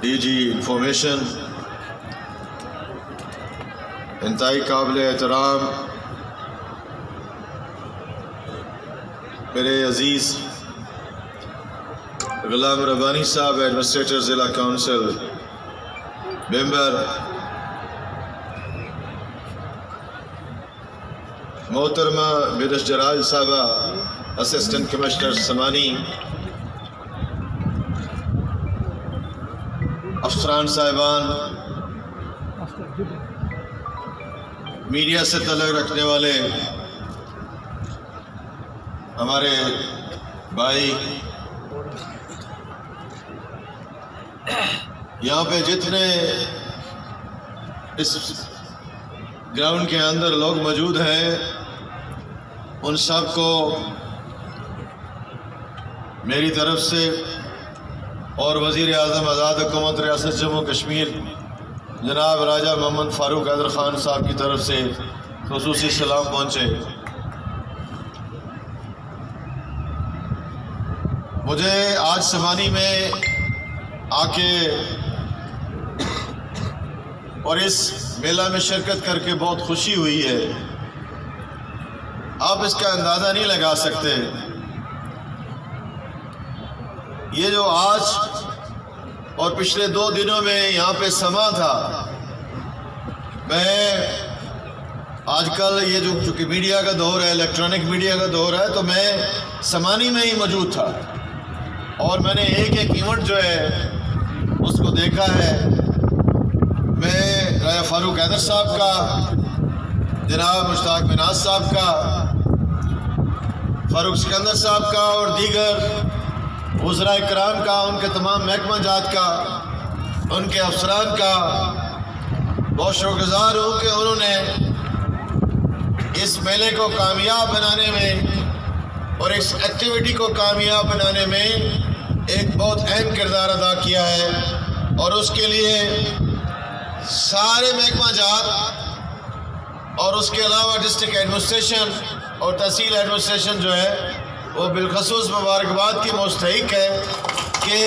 D G information, انتہائی قابل احترام میرے عزیز غلام ربانی صاحب، ایڈمنسٹریٹر ضلع کونسل ممبر، محترمہ برش جلال صاحبہ، اسسٹنٹ کمشنر سمانی، افسران صاحبان، میڈیا سے تعلق رکھنے والے ہمارے بھائی، یہاں پہ جتنے اس گراؤنڈ کے اندر لوگ موجود ہیں، ان سب کو میری طرف سے اور وزیر اعظم آزاد حکومت ریاست جموں کشمیر جناب راجہ محمد فاروق حیدر خان صاحب کی طرف سے خصوصی سلام پہنچے۔ مجھے آج سمانی میں آ کے اور اس میلہ میں شرکت کر کے بہت خوشی ہوئی ہے۔ آپ اس کا اندازہ نہیں لگا سکتے، یہ جو آج اور پچھلے 2 دنوں میں یہاں پہ سما تھا۔ میں آج کل یہ جو چونکہ میڈیا کا دور ہے، الیکٹرانک میڈیا کا دور ہے، تو میں سمانی میں ہی موجود تھا اور میں نے ایک ایونٹ جو ہے اس کو دیکھا ہے۔ میں راجہ فاروق حیدر صاحب کا، جناب مشتاق مناز صاحب کا، فاروق سکندر صاحب کا اور دیگر وزراء کرام کا، ان کے تمام محکمہ جات کا، ان کے افسران کا بہت شکر گزار ہوں کہ انہوں نے اس میلے کو کامیاب بنانے میں اور اس ایکٹیویٹی کو کامیاب بنانے میں ایک بہت اہم کردار ادا کیا ہے، اور اس کے لیے سارے محکمہ جات اور اس کے علاوہ ڈسٹرکٹ ایڈمنسٹریشن اور تحصیل ایڈمنسٹریشن جو ہے وہ بالخصوص مبارکباد کی مستحق ہے کہ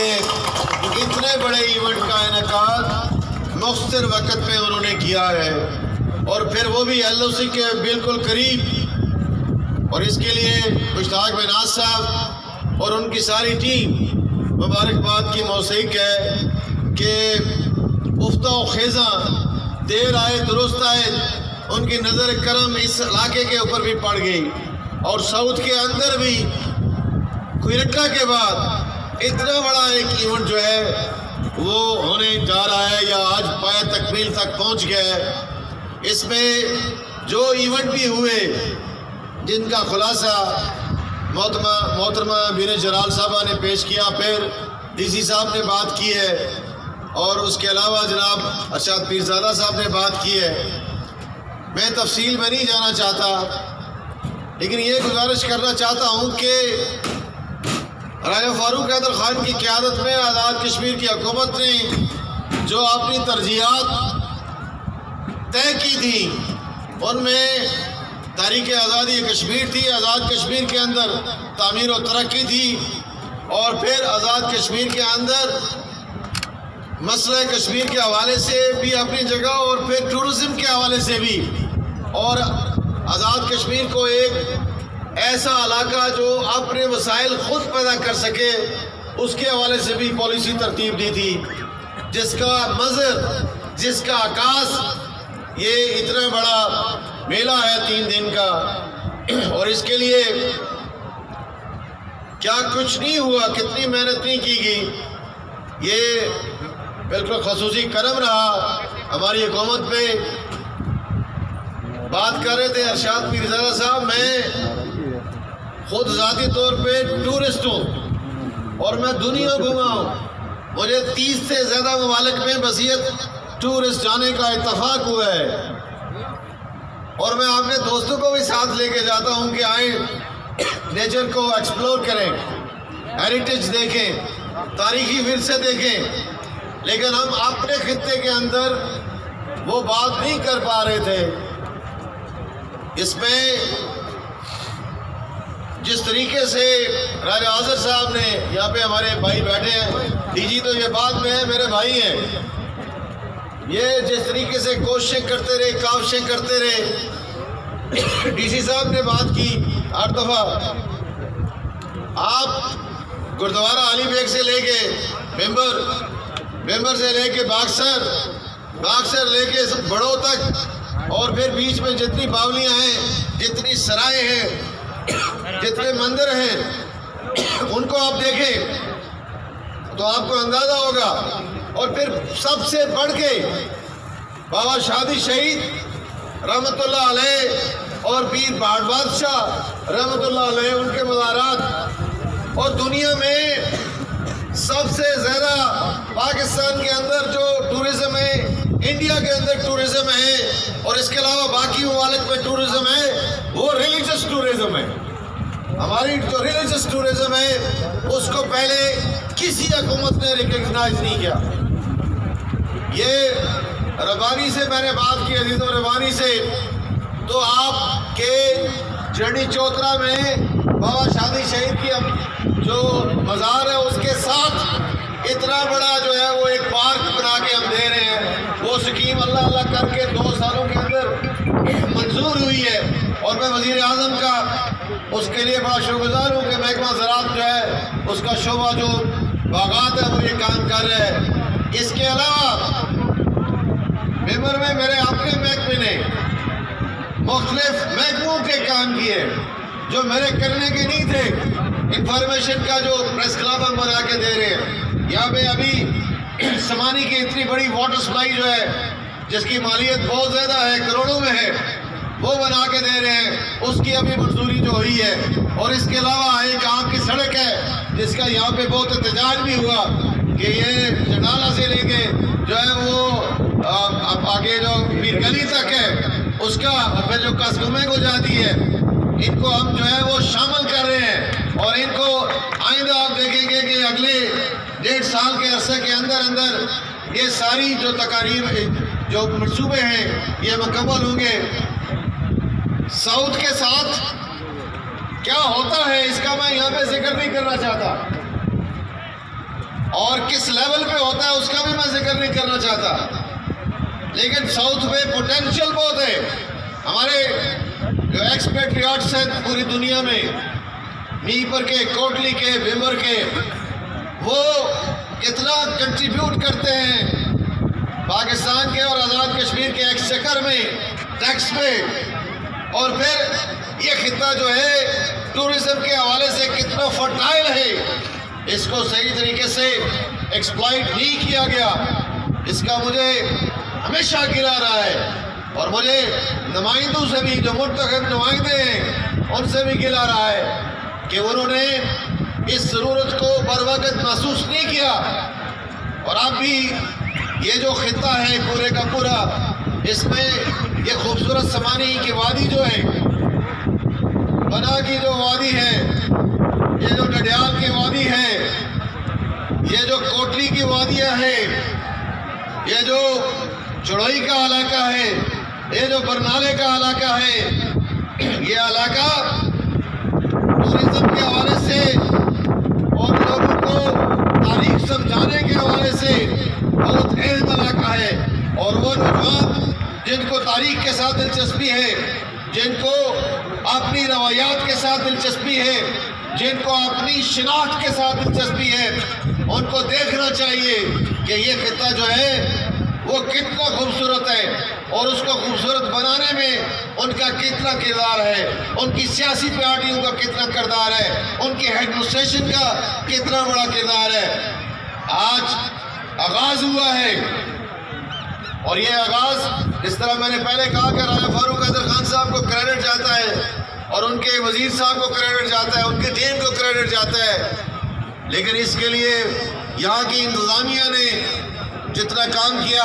اتنے بڑے ایونٹ کا انعقاد مختصر وقت میں انہوں نے کیا ہے، اور پھر وہ بھی ایل او سی کے بالکل قریب۔ اور اس کے لیے مشتاق مناز صاحب اور ان کی ساری ٹیم مبارکباد کی مستحق ہے کہ افتہ و خیزاں، دیر آئے درست آئے، ان کی نظر کرم اس علاقے کے اوپر بھی پڑ گئی، اور ساؤتھ کے اندر بھی کوئرکا کے بعد اتنا بڑا ایک ایونٹ جو ہے وہ ہونے جا رہا ہے یا آج پایہ تکمیل تک پہنچ گیا ہے۔ اس میں جو ایونٹ بھی ہوئے جن کا خلاصہ محترمہ بیر جلال صاحبہ نے پیش کیا، پھر ڈی سی صاحب نے بات کی ہے، اور اس کے علاوہ جناب ارشاد پیرزادہ صاحب نے بات کی ہے۔ میں تفصیل میں نہیں جانا چاہتا، لیکن یہ گزارش کرنا چاہتا ہوں کہ راجہ فاروق حیدر خان کی قیادت میں آزاد کشمیر کی حکومت نے جو اپنی ترجیحات طے کی تھی، ان میں تحریک آزادی کشمیر تھی، آزاد کشمیر کے اندر تعمیر و ترقی تھی، اور پھر آزاد کشمیر کے اندر مسئلہ کشمیر کے حوالے سے بھی اپنی جگہ، اور پھر ٹورزم کے حوالے سے بھی، اور آزاد کشمیر کو ایک ایسا علاقہ جو اپنے وسائل خود پیدا کر سکے، اس کے حوالے سے بھی پالیسی ترتیب دی تھی، جس کا مظہر، جس کا عکاس یہ اتنا بڑا میلہ ہے 3 دن کا۔ اور اس کے لیے کیا کچھ نہیں ہوا، کتنی محنت نہیں کی گئی، یہ بالکل خصوصی کرم رہا ہماری حکومت پہ۔ بات کر رہے تھے ارشاد پیرزادہ صاحب، میں خود ذاتی طور پہ ٹورسٹ ہوں اور میں دنیا گھما ہوں، مجھے 30 سے زیادہ ممالک میں بصیت ٹورسٹ جانے کا اتفاق ہوا ہے، اور میں اپنے دوستوں کو بھی ساتھ لے کے جاتا ہوں کہ آئیں نیچر کو ایکسپلور کریں، ہیریٹیج دیکھیں، تاریخی ورثے دیکھیں، لیکن ہم اپنے خطے کے اندر وہ بات نہیں کر پا رہے تھے۔ اس میں جس طریقے سے راجہ حاضر صاحب نے، یہاں پہ ہمارے بھائی بیٹھے ہیں، ڈی جی تو یہ بعد میں ہے، میرے بھائی ہیں. یہ جس طریقے سے کوششیں کرتے رہے، کاوشیں کرتے رہے. ڈی سی صاحب نے بات کی ہر دفعہ، آپ گردوارہ علی بیگ سے لے کے ممبر سے لے کے باکسر لے کے بڑوں تک، اور پھر بیچ میں جتنی باولیاں ہیں، جتنی سرائے ہیں، جتنے مندر ہیں، ان کو آپ دیکھیں تو آپ کو اندازہ ہوگا. اور پھر سب سے بڑھ کے بابا شادی شہید رحمت اللہ علیہ اور پیر بھاٹ بادشاہ رحمت اللہ علیہ، ان کے مزارات. اور دنیا میں سب سے زیادہ پاکستان کے اندر جو ٹورزم ہے، انڈیا کے اندر ٹورزم ہے، اور اس کے علاوہ باقی ممالک میں ٹورزم ہے، وہ ریلیجس ٹورزم ہے. ہماری جو ریلیجس ٹورزم ہے اس کو پہلے کسی حکومت نے ریکگنائز نہیں کیا. یہ ربانی سے میں نے بات کی، عزیز و ربانی سے، تو آپ کے جڑی چوترا میں بابا شادی شہید کی جو مزار ہے اس کے ساتھ اتنا بڑا جو ہے وہ ایک پارک بنا کے ہم دے رہے ہیں. وہ سکیم اللہ کر کے 2 سالوں کے اندر منظور ہوئی ہے، اور میں وزیر اعظم کا اس کے لیے بڑا شکر گزار ہوں کہ محکمہ زراعت جو ہے اس کا شعبہ جو باغات ہے وہ یہ کام کر رہا ہے. اس کے علاوہ ممبر میں میرے اپنے محکمے نے مختلف محکموں کے کام کیے جو میرے کرنے کے نہیں تھے. انفارمیشن کا جو پریس کلب ہم بنا کے دے رہے ہیں. یہاں پہ ابھی سمانی کی اتنی بڑی واٹر سپلائی جو ہے جس کی مالیت بہت زیادہ ہے، کروڑوں میں ہے، وہ بنا کے دے رہے ہیں. اس کی ابھی منظوری جو ہوئی ہے. اور اس کے علاوہ ایک آپ کی سڑک ہے جس کا یہاں پہ بہت احتجاج بھی ہوا کہ یہ جنالہ سے لے کے جو ہے وہ آگے جو پیر گلی تک ہے اس کا، پھر جو کسگمے کو جاتی ہے، ان کو ہم جو ہے وہ شامل کر رہے ہیں. اور ان کو آئندہ آپ دیکھیں گے کہ اگلے 1.5 سال کے عرصے کے اندر یہ ساری جو تقاریب جو منصوبے ہیں یہ مکمل ہوں گے. ساؤتھ کے ساتھ کیا ہوتا ہے اس کا میں یہاں پہ ذکر نہیں کرنا چاہتا، اور کس لیول پہ ہوتا ہے اس کا بھی میں ذکر نہیں کرنا چاہتا. لیکن ساؤتھ میں پوٹینشیل بہت ہے. ہمارے جو ایکسپیٹریاٹس ہیں پوری دنیا میں، میپر کے، کوٹلی کے، ممبر کے، وہ کتنا کنٹریبیوٹ کرتے ہیں پاکستان کے اور آزاد کشمیر کے ایکسچیکر میں، ٹیکس پہ. اور پھر یہ خطہ جو ہے ٹورزم کے حوالے سے کتنا فرٹائل ہے، اس کو صحیح طریقے سے ایکسپلائٹ نہیں کیا گیا. اس کا مجھے ہمیشہ گلا رہا ہے، اور مجھے نمائندوں سے بھی جو منتخب نمائندے ہیں ان سے بھی گلا رہا ہے کہ انہوں نے اس ضرورت کو بر وقت محسوس نہیں کیا. اور اب بھی یہ جو خطہ ہے پورے کا پورا، اس میں یہ خوبصورت سمانی کی وادی جو ہے، بنا کی جو وادی ہے، یہ جو ڈڈیال کی وادی ہے، یہ جو کوٹلی کی وادیاں ہیں، یہ جو چڑوئی کا علاقہ ہے، یہ جو برنالے کا علاقہ ہے، یہ علاقہ ٹورزم کے حوالے سے اور لوگوں کو تاریخ سمجھانے کے حوالے سے بہت اہم علاقہ ہے. اور وہ نوجوان جن کو تاریخ کے ساتھ دلچسپی ہے، جن کو اپنی روایات کے ساتھ دلچسپی ہے، جن کو اپنی شناخت کے ساتھ دلچسپی ہے، ان کو دیکھنا چاہیے کہ یہ خطہ جو ہے وہ کتنا خوبصورت ہے، اور اس کو خوبصورت بنانے میں ان کا کتنا کردار ہے، ان کی سیاسی پارٹیوں کا کتنا کردار ہے، ان کی ایڈمنسٹریشن کا کتنا بڑا کردار ہے. آج آغاز ہوا ہے، اور یہ آغاز جس طرح میں نے پہلے کہا کہ راجہ فاروق حیدر خان صاحب کو کریڈٹ جاتا ہے، اور ان کے وزیر صاحب کو کریڈٹ جاتا ہے، ان کی ٹیم کو کریڈٹ جاتا ہے. لیکن اس کے لیے یہاں کی انتظامیہ نے جتنا کام کیا